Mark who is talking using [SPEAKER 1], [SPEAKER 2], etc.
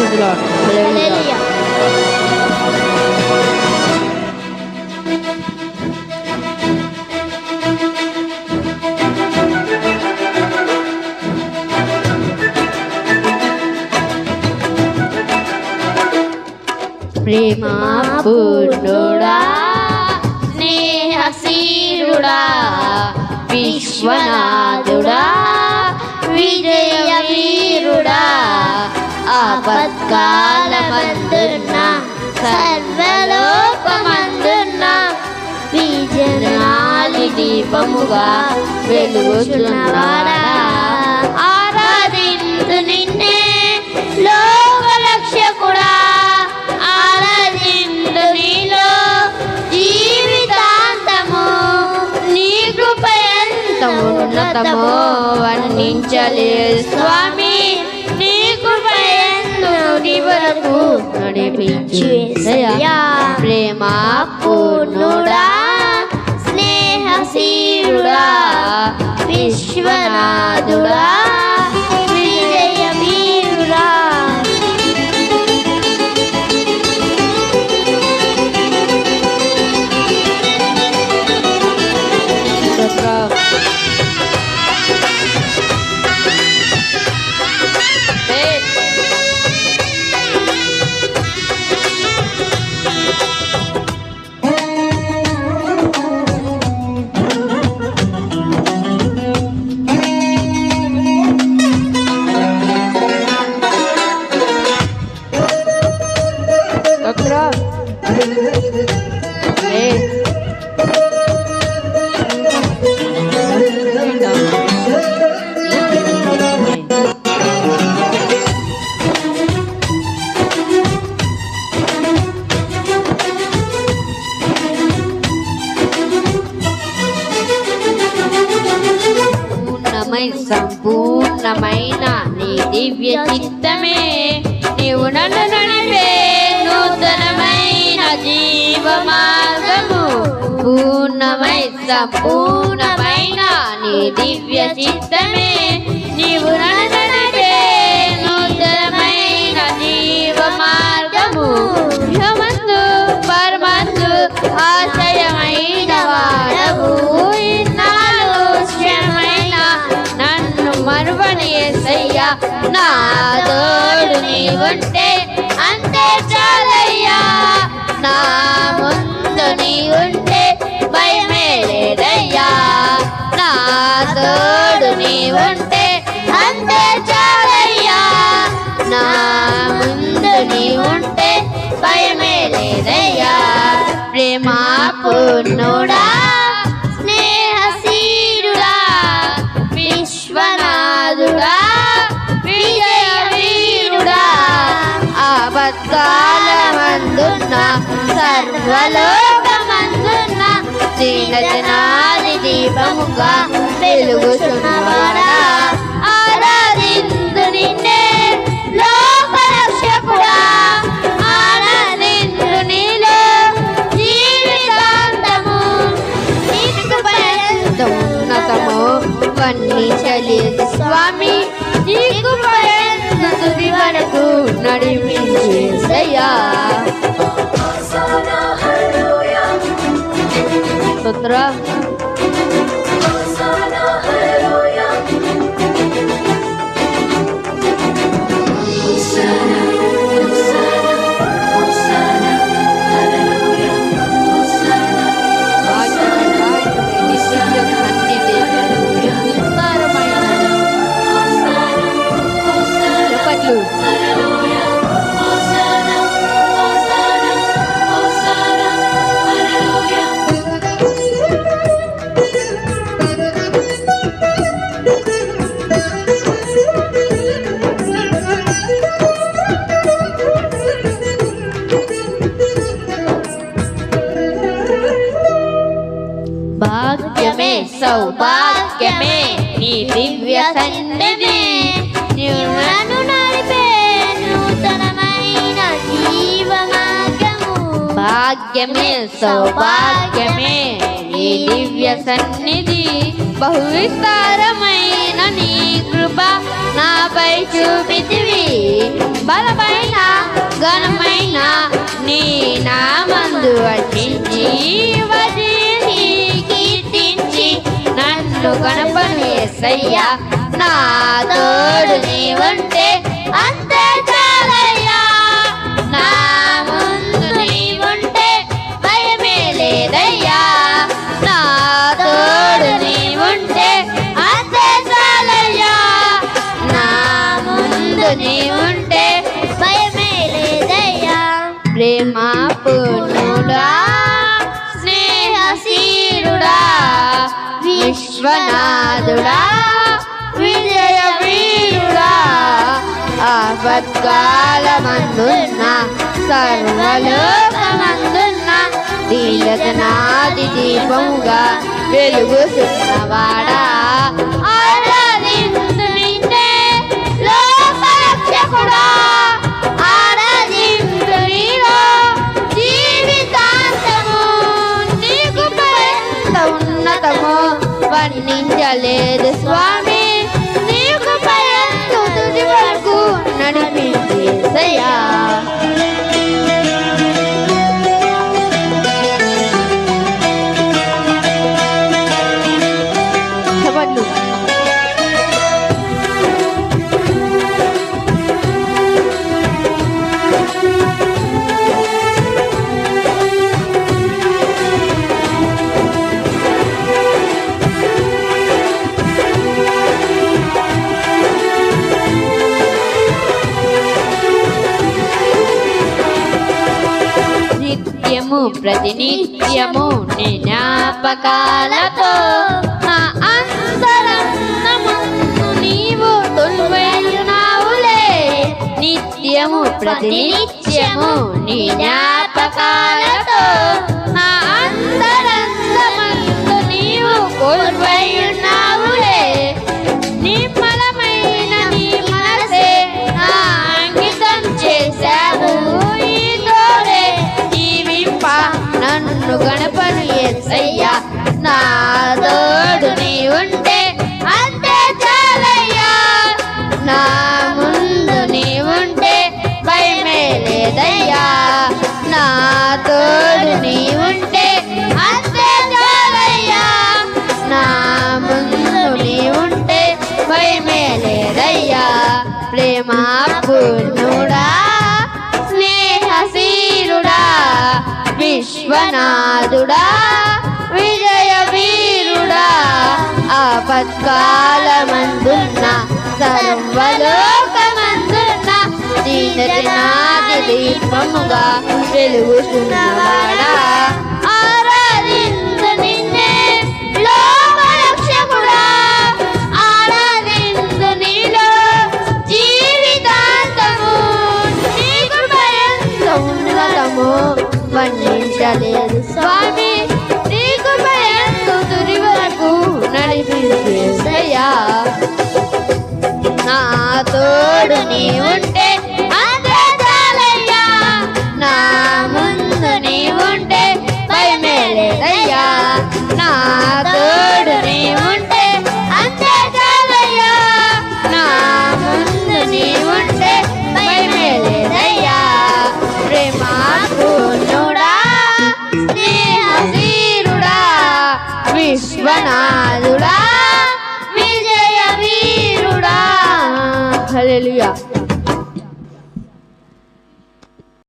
[SPEAKER 1] Praise the Lord. Hallelujah.
[SPEAKER 2] ప్రేమా పూర్ణుడా స్నేహశీరుడా విశ్వనాథుడా విజయ వీరుడా ఆపత్కాలమందున్న సర్వలోకమందున్న విజనాలి దీపముగా వెలుగుచున్నవాడా ఆరాధించు నిన్నే లోకరక్షకుడా ఆరాధించు నీలో జీవితాంతము నీ కృప ఎంత ఉన్నతమో వర్ణించలేదు స్వామి నీ కృప ఎంతటి వరకు నడిపించు ప్రేమ పూర్ణుడా స్నేహశీరుడా విశ్వనాథుడా విజయ వీరుడా సంపూర్ణమైన నీ దివ్య చిత్తమే నీవు నన్ను నడిపే నూతనమైన జీవ మార్గము సంపూర్ణమైన నీ దివ్య చిత్తమే నీవు నన్ను నడిపే నూతనమైన జీవ మార్గము యుహమందు పరమందు ఆశ్రయమైన వాడవు మరువని యేసయ్యా నా తోడు నీవుంటే అంతే చాలయ్యా నా ముందు నీవుంటే భయమే లేదయ్యా నా తోడు నీవుంటే అంతే చాలయ్యా నా ముందు నీవుంటే భయమే లేదయ్యా ప్రేమా పూర్ణుడా స్నేహశీరుడా విశ్వనాథుడా విజయ వీరుడా ఆపత్కాలమందున్న సర్వలోకమందున్న దీనజనాది దీపముగా వెలుగుచున్నవాడా ఆరాధించు నిన్నే లోకరక్షకుడా ఆరాధించు నీలో జీవితాంతము నీకు పర్యంత ఉన్నతము వర్ణించలేదు స్వామి నీకు పర్యంత తుది వరకు నడిపించేసయ్యా స్తోత్రం భాగ్యమే సౌభాగ్యమే నీ దివ్య సన్నిధి నన్ను నడిపే నూతనమైన జీవ మార్గము భాగ్యమే సౌభాగ్యమే నీ దివ్య సన్నిధి బహు విస్తారమైన నీ కృప నాపై చూపితివి బలమైన ఘనమైన నీ నామందు అర్చించి వదిలి కీర్తించి నన్ను గణపను యేసయ్యా నా తోడు నీవుంటే అంతే చాలయ్యా నా ముందు నీవుంటే భయమే లేదయ్యా నా తోడు నీవుంటే అంతే చాలయ్యా నా ముందు నీవుంటే భయమే లేదయ్యా ప్రేమ పూర్ణుడా స్నేహశీలుడా విశ్వనాథుడా విజయ వీరుడా ఆపత్కాలమందున్న సర్వలోకమందున్న దీనతనాది దీపముగా వెలుగుతున్నవాడా ఆరాధించు నిన్నే లోకరక్షకుడా ఆరాధించు నీలో జీవితాంతము నీకు ఎంత ఉన్నతము వర్ణించలేదు స్వామి నీకు ఎంత తుది వరకు నడిపించేసయ్యా ప్రతినిత్యము నీ జ్ఞాపకాలతో నా అంతరంగమందు నీవు తొలివైనావులే నిత్యము ప్రతినిత్యము నీ జ్ఞాపకాలతో నా అంతరంగమందు నీవు కొలువైనావులే నిర్మలమైన నీ మనసే నా అంకితం చేశావు నన్ను గణపను యేసయ్యా నా తోడు నీవుంటే అంతే చాలయ్యా నా ముందు నీవుంటే భయమే లేదయ్యా నా తోడు నీవుంటే అంతే చాలయ్యా నా ముందు నీవుంటే భయమే లేదయ్యా ప్రేమ పూర్ణుడా స్నేహశీలుడా విశ్వనాథుడా విజయ వీరుడా ఆపత్కాలమందున్న సర్వలోకమందున్న దీనతనాది దీపముగా వెలుగుతున్నవాడా ఆరాధించు నిన్నే లోకరక్షకుడా ఆరాధించు నీలో జీవితాంతము నీకు ఎంత ఉన్నతము వర్ణించలేదు స్వామి నీకు ఎంత తుది వరకు నడిపించేసయ్యా నా తోడు నీవు